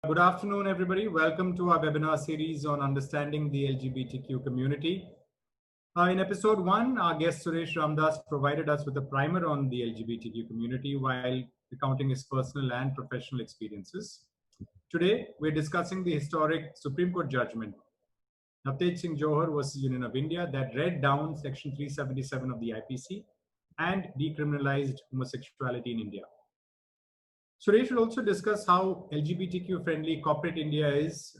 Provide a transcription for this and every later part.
Good afternoon, everybody. Welcome to our webinar series on understanding the LGBTQ community. In episode 1, our guest Suresh Ramdas provided us with a primer on the LGBTQ community while recounting his personal and professional experiences. Today, we're discussing the historic Supreme Court judgment, Navtej Singh Johar versus Union of India, that read down Section 377 of the IPC and decriminalized homosexuality in India. Suresh will also discuss how LGBTQ friendly corporate India is,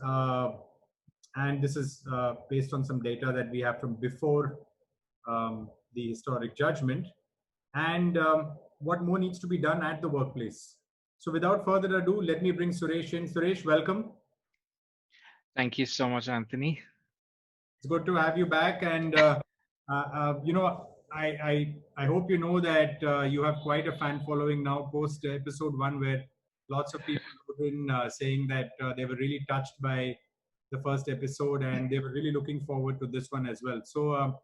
and this is based on some data that we have from before the historic judgment, and what more needs to be done at the workplace. So without further ado, let me bring Suresh in. Suresh, welcome. Thank you so much, Anthony. It's good to have you back, and I hope you know that you have quite a fan following now post episode 1, where lots of people have been saying that they were really touched by the first episode and they were really looking forward to this one as well. So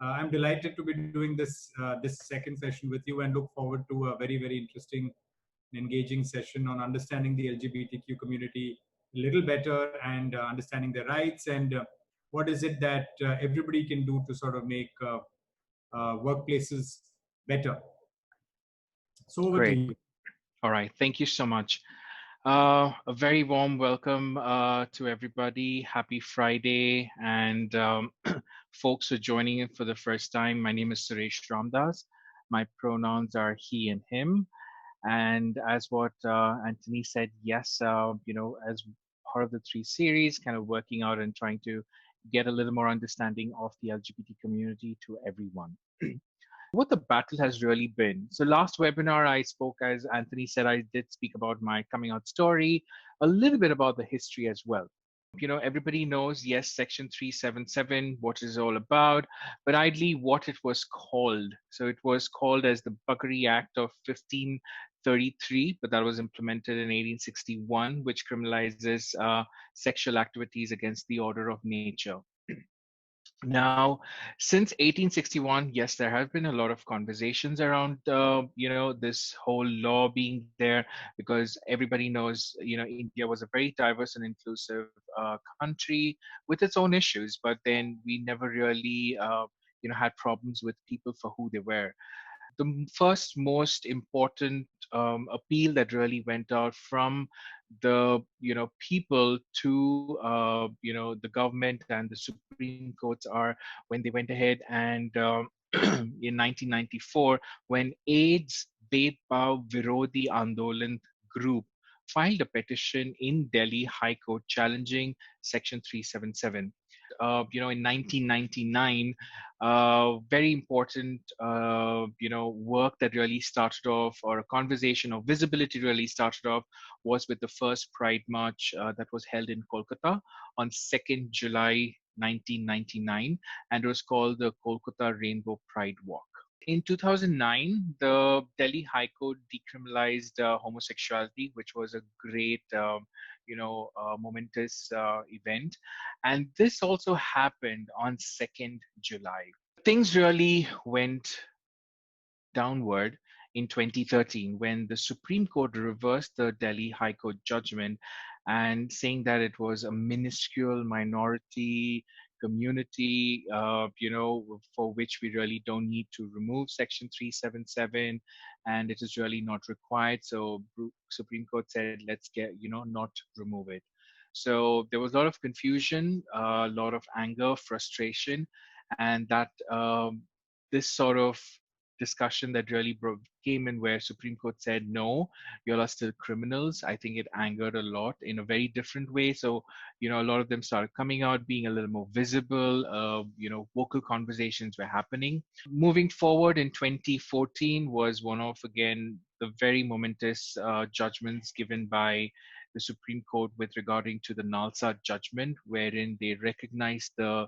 I'm delighted to be doing this second session with you and look forward to a very interesting and engaging session on understanding the LGBTQ community a little better and understanding their rights and what is it that everybody can do to sort of make workplaces better. So over to Great. you. All right. Thank you so much. A very warm welcome to everybody. Happy Friday. And folks who are joining in for the first time, my name is Suresh Ramdas. My pronouns are he and him. And as what Anthony said, yes, as part of the 3 series, kind of working out and trying to get a little more understanding of the LGBT community to everyone. What the battle has really been. So last webinar I spoke, as Anthony said, I did speak about my coming out story, a little bit about the history as well. Everybody knows, yes, Section 377, what it's all about, but ideally what it was called. So it was called as the Buggery Act of 1533, but that was implemented in 1861, which criminalizes sexual activities against the order of nature. Now, since 1861, yes, there have been a lot of conversations around, this whole law being there, because everybody knows, India was a very diverse and inclusive country with its own issues, but then we never really, had problems with people for who they were. The first most important appeal that really went out from the people to the government and the Supreme Courts are when they went ahead and in 1994, when AIDS Bedbao Virodi Andolan group filed a petition in Delhi High Court challenging Section 377. In 1999, very important, work that really started off, or a conversation of visibility really started off, was with the first Pride March that was held in Kolkata on 2nd July 1999, and it was called the Kolkata Rainbow Pride Walk. In 2009, the Delhi High Court decriminalized homosexuality, which was a great, momentous event. And this also happened on 2nd July. Things really went downward in 2013 when the Supreme Court reversed the Delhi High Court judgment and saying that it was a minuscule minority community, for which we really don't need to remove Section 377, and it is really not required. So Supreme Court said, let's not remove it. So there was a lot of confusion, a lot of anger, frustration, and that this sort of discussion that really came in where Supreme Court said, no, you all are still criminals. I think it angered a lot in a very different way. So, a lot of them started coming out, being a little more visible, vocal conversations were happening. Moving forward in 2014 was one of, again, the very momentous judgments given by the Supreme Court with regarding to the Nalsa judgment, wherein they recognized the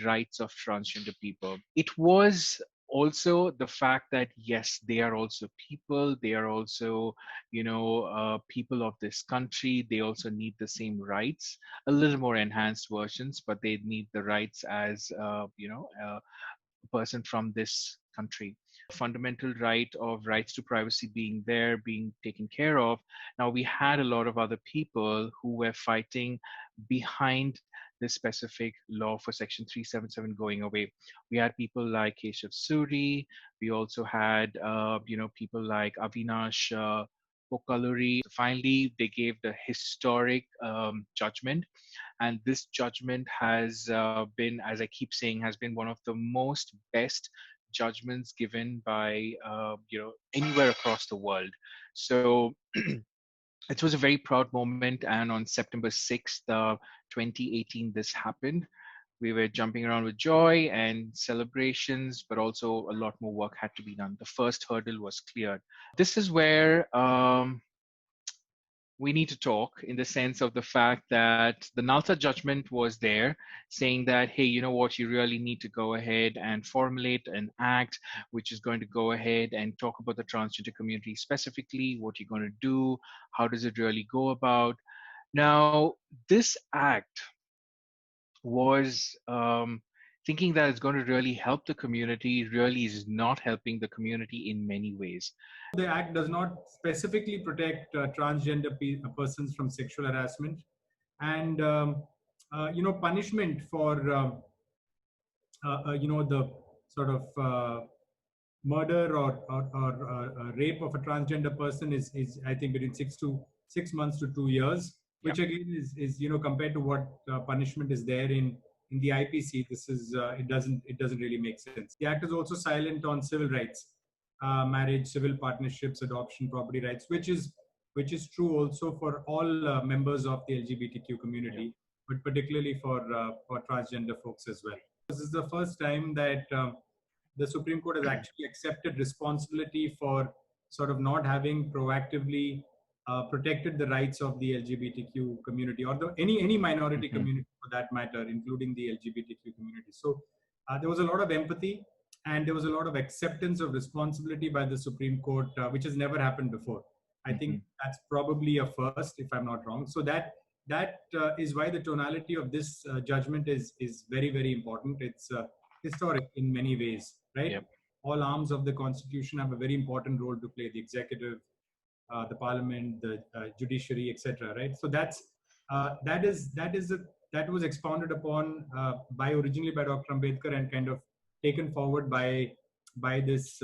rights of transgender people. It was also the fact that, yes, they are also people, they are also people of this country, they also need the same rights, a little more enhanced versions, but they need the rights as a person from this country. Fundamental right of rights to privacy being there, being taken care of. Now, we had a lot of other people who were fighting behind this specific law for Section 377 going away. We had people like Keshav Suri. We also had, people like Avinash Pokaluri. Finally, they gave the historic judgment, and this judgment has been, as I keep saying, has been one of the most best judgments given by anywhere across the world. So it was a very proud moment, and on September 6th, 2018, this happened. We were jumping around with joy and celebrations, but also a lot more work had to be done. The first hurdle was cleared. This is where we need to talk, in the sense of the fact that the NALTA judgment was there saying that, hey, you know what, you really need to go ahead and formulate an act which is going to go ahead and talk about the transgender community specifically, what you're going to do, how does it really go about. Now, this act was thinking that it's going to really help the community, really is not helping the community in many ways. The Act does not specifically protect transgender persons from sexual harassment, and punishment for the sort of murder or rape of a transgender person is I think between 6 months to 2 years, which again is compared to what punishment is there in the IPC. This is it doesn't really make sense. The Act is also silent on civil rights, marriage, civil partnerships, adoption, property rights, which is true also for all members of the LGBTQ community, but particularly for transgender folks as well. This is the first time that the Supreme Court has actually accepted responsibility for sort of not having proactively protected the rights of the LGBTQ community, or any minority community for that matter, including the LGBTQ community. So there was a lot of empathy, and there was a lot of acceptance of responsibility by the Supreme Court, which has never happened before. I think that's probably a first, if I'm not wrong. So that is why the tonality of this judgment is very, very important. It's historic in many ways, right? Yep. All arms of the Constitution have a very important role to play: the executive, the parliament, the judiciary, etc. Right? So that was expounded upon originally by Dr. Ambedkar, and kind of taken forward by this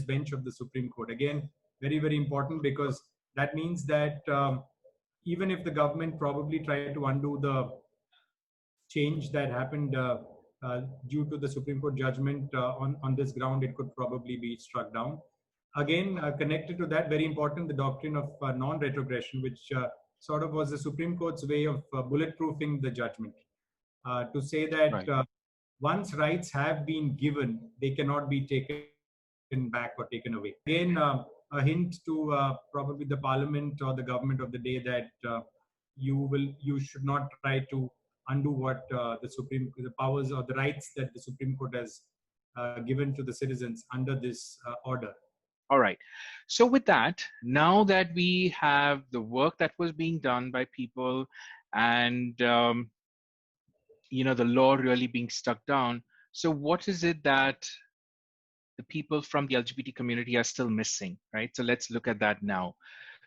bench of the Supreme Court. Again, very, very important, because that means that even if the government probably tried to undo the change that happened due to the Supreme Court judgment on this ground, it could probably be struck down. Again, connected to that, very important, the doctrine of non-retrogression, which sort of was the Supreme Court's way of bulletproofing the judgment, to say that once rights have been given, they cannot be taken back or taken away. Again, a hint to probably the parliament or the government of the day that you should not try to undo what the powers or the rights that the Supreme Court has given to the citizens under this order. All right. So with that, now that we have the work that was being done by people, and the law really being stuck down, so what is it that the people from the LGBT community are still missing, right? So let's look at that now.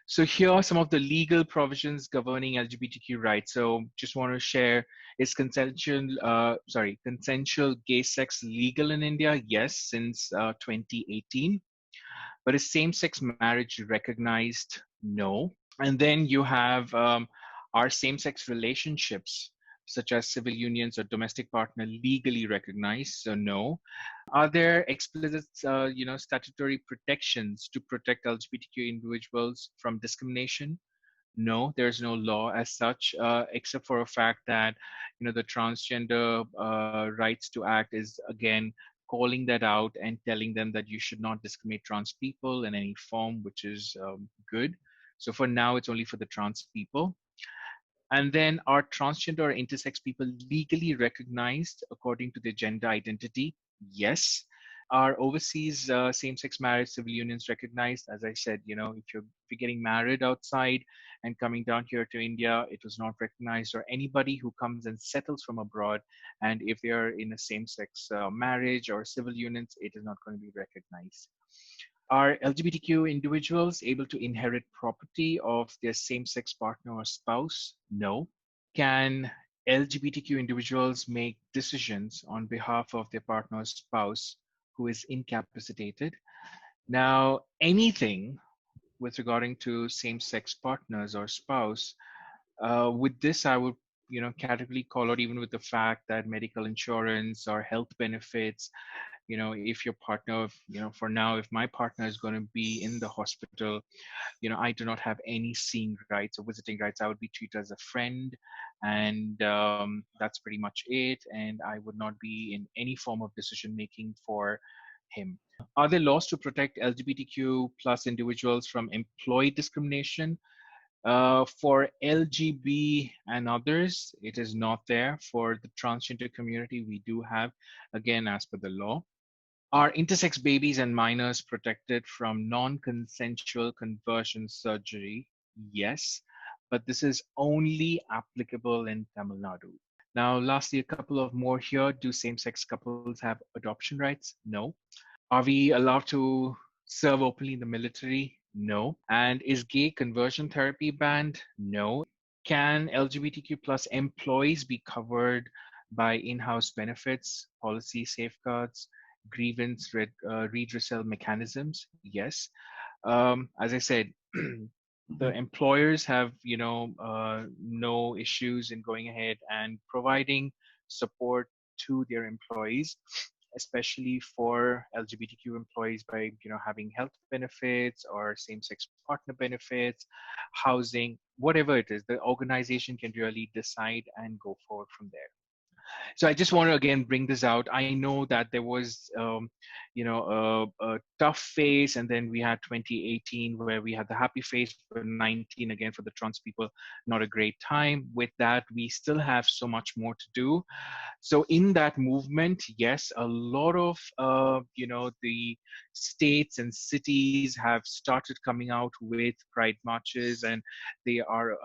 So here are some of the legal provisions governing LGBTQ rights. So just want to share, is consensual gay sex legal in India? Yes, since 2018. But is same-sex marriage recognized? No. And then you have are same-sex relationships, such as civil unions or domestic partner, legally recognized? So no. Are there explicit, statutory protections to protect LGBTQ individuals from discrimination? No, there's no law as such, except for a fact that, the Transgender Rights to Act is again calling that out and telling them that you should not discriminate trans people in any form, which is good. So for now, it's only for the trans people. And then, are transgender or intersex people legally recognized according to their gender identity? Yes. Are overseas same-sex marriage civil unions recognized? As I said, if you're getting married outside and coming down here to India, it was not recognized. Or anybody who comes and settles from abroad, and if they are in a same-sex marriage or civil unions, it is not going to be recognized. Are LGBTQ individuals able to inherit property of their same-sex partner or spouse? No. Can LGBTQ individuals make decisions on behalf of their partner or spouse who is incapacitated? Now, anything with regarding to same-sex partners or spouse, with this, I would, categorically call out, even with the fact that medical insurance or health benefits, if your partner, for now, if my partner is going to be in the hospital, I do not have any seeing rights or visiting rights. I would be treated as a friend, and that's pretty much it. And I would not be in any form of decision making for him. Are there laws to protect LGBTQ plus individuals from employee discrimination? For LGB and others, it is not there. For the transgender community, we do have, again, as per the law. Are intersex babies and minors protected from non-consensual conversion surgery? Yes, but this is only applicable in Tamil Nadu. Now, lastly, a couple of more here. Do same-sex couples have adoption rights? No. Are we allowed to serve openly in the military? No. And is gay conversion therapy banned? No. Can LGBTQ plus employees be covered by in-house benefits, policy safeguards, grievance redressal mechanisms? Yes. As I said, the employers have, no issues in going ahead and providing support to their employees, especially for LGBTQ employees, by having health benefits or same-sex partner benefits, housing, whatever it is. The organization can really decide and go forward from there. So I just want to again bring this out. I know that there was, a tough phase, and then we had 2018 where we had the happy phase, but 19 again for the trans people, not a great time. With that, we still have so much more to do. So in that movement, yes, a lot of the states and cities have started coming out with pride marches, and they are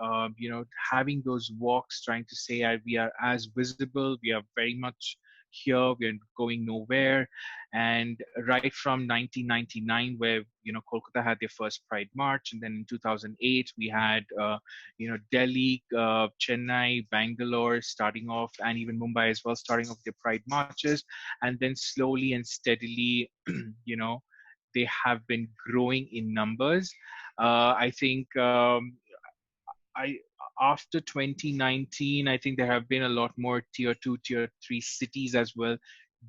having those walks, trying to say we are as visible, we are very much here, we're going nowhere. And right from 1999, where Kolkata had their first pride march, and then in 2008 we had Delhi, Chennai, Bangalore starting off, and even Mumbai as well, starting off their pride marches. And then slowly and steadily they have been growing in numbers. I think I after 2019, I think there have been a lot more tier 2, tier 3 cities as well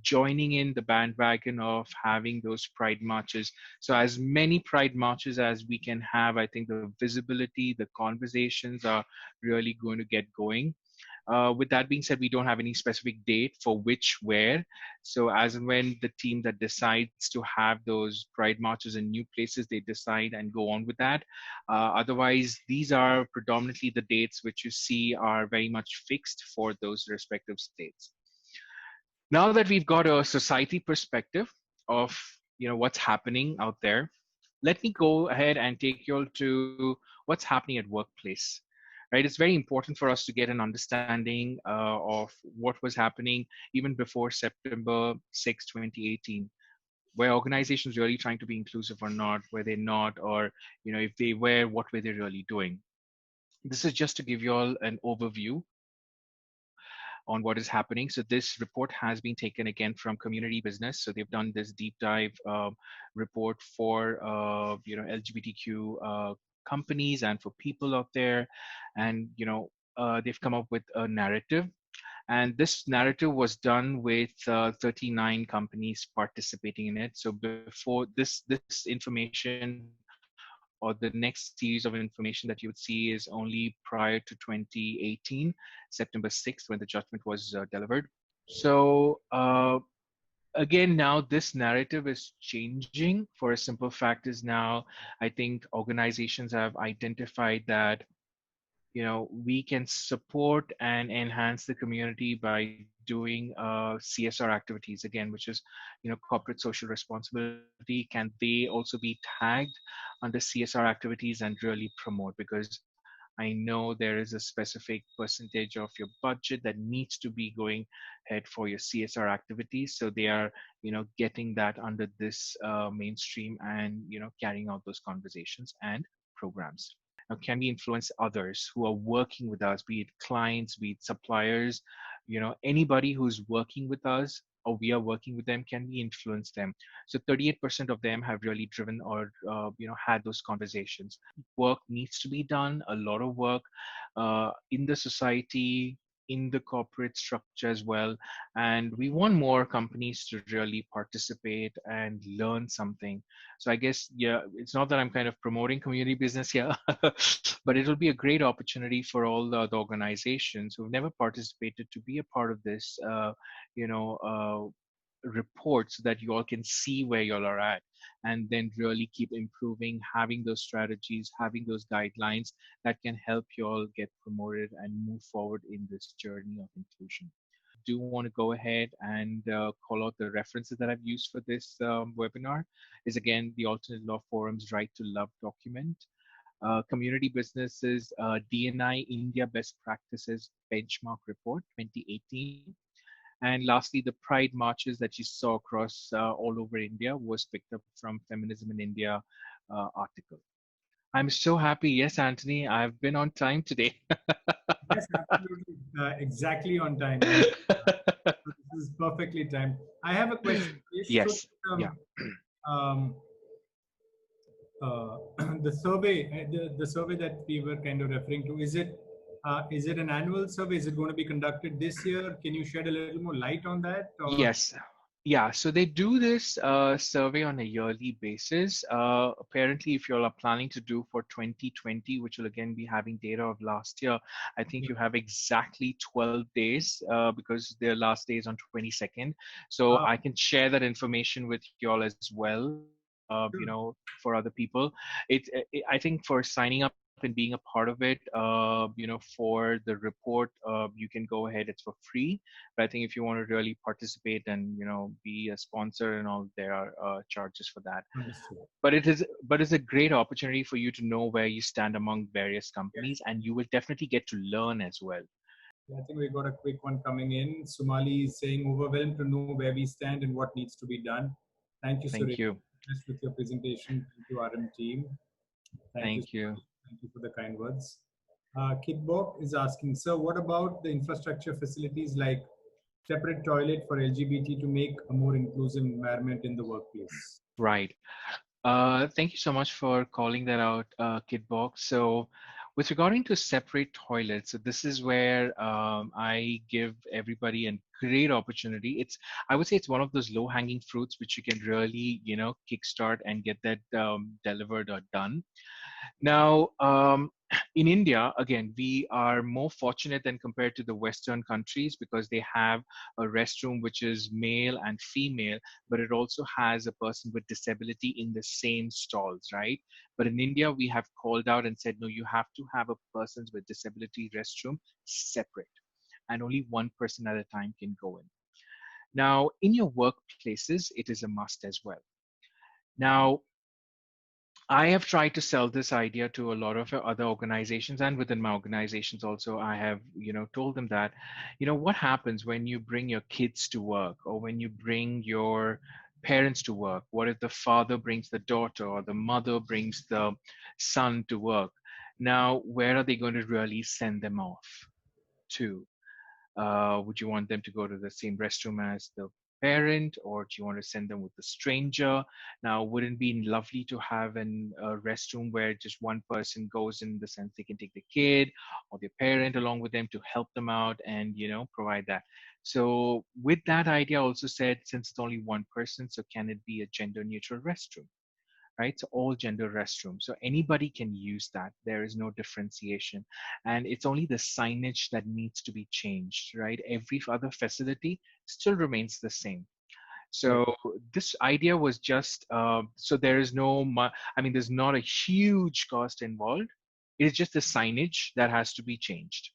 joining in the bandwagon of having those pride marches. So as many pride marches as we can have, I think the visibility, the conversations are really going to get going. With that being said, we don't have any specific date for which, where. So as and when the team that decides to have those pride marches in new places, they decide and go on with that. Otherwise, these are predominantly the dates which you see are very much fixed for those respective states. Now that we've got a society perspective of what's happening out there, let me go ahead and take you all to what's happening at workplace. Right, it's very important for us to get an understanding of what was happening even before September 6, 2018. Were organizations really trying to be inclusive or not? Were they not? Or if they were, what were they really doing? This is just to give you all an overview on what is happening. So this report has been taken again from Community Business. So they've done this deep dive report for LGBTQ companies and for people out there, and they've come up with a narrative. And this narrative was done with 39 companies participating in it. So before this information, or the next series of information that you would see, is only prior to 2018, September 6th, when the judgment was delivered. So again, now this narrative is changing, for a simple fact is now I think organizations have identified that we can support and enhance the community by doing CSR activities again, which is corporate social responsibility. Can they also be tagged under CSR activities and really promote? Because I know there is a specific percentage of your budget that needs to be going ahead for your CSR activities, so they are getting that under this mainstream and carrying out those conversations and programs. Now, can we influence others who are working with us, be it clients, be it suppliers, anybody who's working with us or we are working with them? Can we influence them? So 38% of them have really driven or had those conversations. Work needs to be done, a lot of work in the society, in the corporate structure as well. And we want more companies to really participate and learn something. So I guess, yeah, it's not that I'm kind of promoting community business here, but it'll be a great opportunity for all the organizations who've never participated to be a part of this, you know, report, so that you all can see where you all are at, and then really keep improving, having those strategies, having those guidelines that can help you all get promoted and move forward in this journey of inclusion. Do want to go ahead and call out the references that I've used for this webinar is again the Alternate Law Forum's Right to Love document, Community Businesses DNI India Best Practices Benchmark Report 2018, and lastly the Pride marches that you saw across all over India was picked up from Feminism in India article. I'm so happy. Yes, Anthony, I've been on time today. Yes, absolutely. Exactly on time. And this is perfectly timed. I have a question. Ish. So, Yes. Yeah. um, uh, the survey, the survey that we were kind of referring to, is it an annual survey? Is it going to be conducted this year? Can you shed a little more light on that? Or Yes. Yeah. So they do this survey on a yearly basis. Apparently, if you all are planning to do for 2020, which will again be having data of last year, I think you have exactly 12 days because their last day is on 22nd. So uh, I can share that information with you all as well. sure. For other people, I think for signing up and being a part of it, for the report, you can go ahead. It's for free. But I think if you want to really participate and be a sponsor and all, there are charges for that. Understood. But it's a great opportunity for you to know where you stand among various Yes. companies, and you will definitely get to learn as well. I think we got a quick one coming in. Sumali is saying, overwhelmed to know where we stand and what needs to be done. Thank you, Thank Suresh. you. Best with your presentation. Thank you, RM team. Thank you so Thank you. much. Thank you for the kind words. Kitbok is asking, sir, what about the infrastructure facilities like separate toilet for LGBT to make a more inclusive environment in the workplace? Right. Thank you so much for calling that out, Kidbox. So, with regarding to separate toilets, so this is where I give everybody a great opportunity. I would say it's one of those low-hanging fruits which you can really, kickstart and get that delivered or done. Now, in India, again, we are more fortunate than compared to the Western countries because they have a restroom which is male and female, but it also has a person with disability in the same stalls, right? But in India, we have called out and said, no, you have to have a persons with disability restroom separate, and only one person at a time can go in. Now, in your workplaces, it is a must as well. Now, I have tried to sell this idea to a lot of other organizations, and within my organizations also, I have, told them that, what happens when you bring your kids to work or when you bring your parents to work? What if the father brings the daughter or the mother brings the son to work? Now, where are they going to really send them off to? Would you want them to go to the same restroom as the parent, or do you want to send them with the stranger? Now, wouldn't it be lovely to have a restroom where just one person goes, in the sense they can take the kid or their parent along with them to help them out and provide that. So with that idea, I also said, since it's only one person, so can it be a gender neutral restroom? Right? So all gender restrooms. So anybody can use that. There is no differentiation. And it's only the signage that needs to be changed, right? Every other facility still remains the same. Right. So this idea was just, so there is no, there's not a huge cost involved. It is just the signage that has to be changed,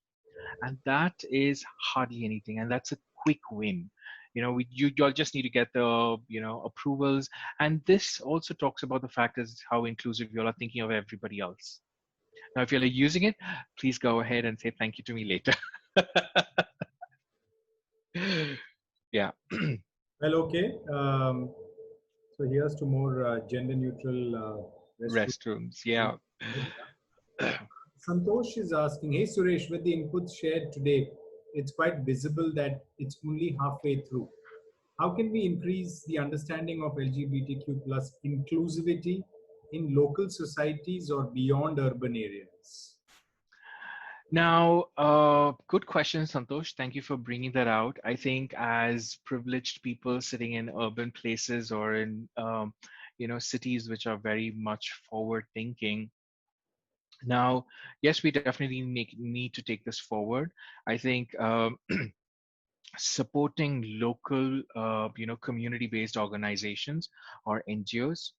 and that is hardly anything, and that's a quick win. You all just need to get the approvals, and this also talks about the fact is how inclusive you all are thinking of everybody else. Now, if you're using it, please go ahead and say thank you to me later. Yeah. Well, okay. So here's to more gender neutral restroom. Restrooms. Yeah. Santosh is asking, hey Suresh, with the inputs shared today, it's quite visible that it's only halfway through. How can we increase the understanding of LGBTQ plus inclusivity in local societies or beyond urban areas? Now, good question, Santosh. Thank you for bringing that out. I think as privileged people sitting in urban places or in cities which are very much forward thinking. Now, yes, we definitely need to take this forward. I think supporting local, community-based organizations or NGOs,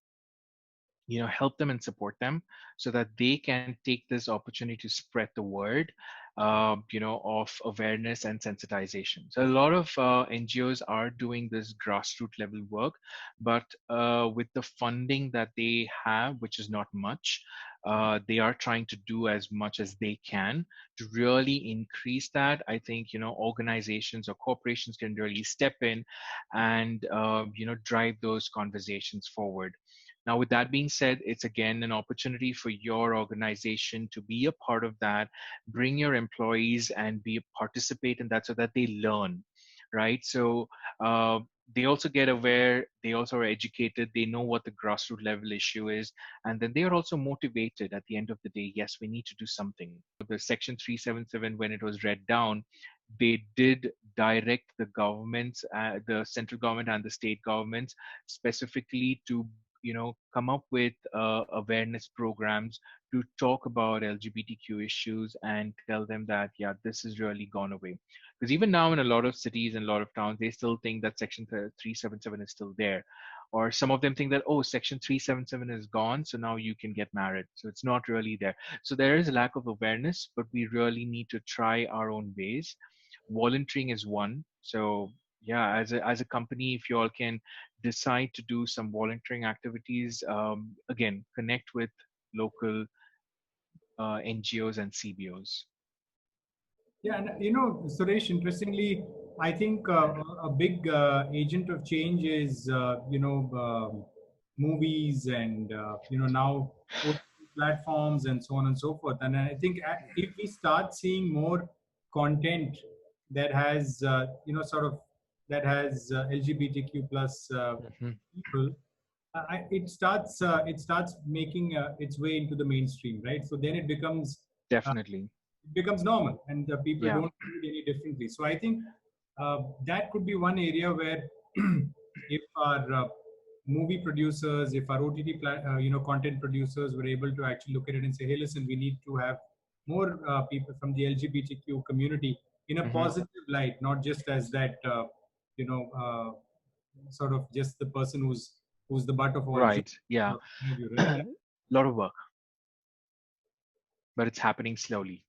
help them and support them so that they can take this opportunity to spread the word, of awareness and sensitization. So a lot of NGOs are doing this grassroots level work, but with the funding that they have, which is not much, they are trying to do as much as they can to really increase that. I think organizations or corporations can really step in and drive those conversations forward. Now, with that being said, it's again an opportunity for your organization to be a part of that, bring your employees and participate in that so that they learn, right? So they also get aware, they also are educated, they know what the grassroots level issue is, and then they are also motivated at the end of the day. Yes, we need to do something. The Section 377, when it was read down, they did direct the governments, the central government and the state governments, specifically to come up with awareness programs to talk about LGBTQ issues and tell them that yeah, this has really gone away. Because even now in a lot of cities and a lot of towns, they still think that Section 377 is still there, or some of them think that, oh, Section 377 is gone, so now you can get married. So it's not really there. So there is a lack of awareness, but we really need to try our own ways. Volunteering is one. So yeah, as a company, if you all can decide to do some volunteering activities, again, connect with local NGOs and CBOs. Yeah, and Suresh, interestingly, I think a big agent of change is movies and now OTT platforms and so on and so forth. And I think if we start seeing more content that has that has LGBTQ plus Mhm. people, it starts making its way into the mainstream, right? So then uh, Definitely. it becomes normal, and the people Yeah. don't see it any differently. So I think that could be one area where if our movie producers, if our content producers were able to actually look at it and say, hey, listen, we need to have more people from the LGBTQ community in a Hmm. positive light, not just as that you know uh, sort of just the person who's the butt of all Right. jokes. Yeah. Right? Lot of work, but it's happening slowly.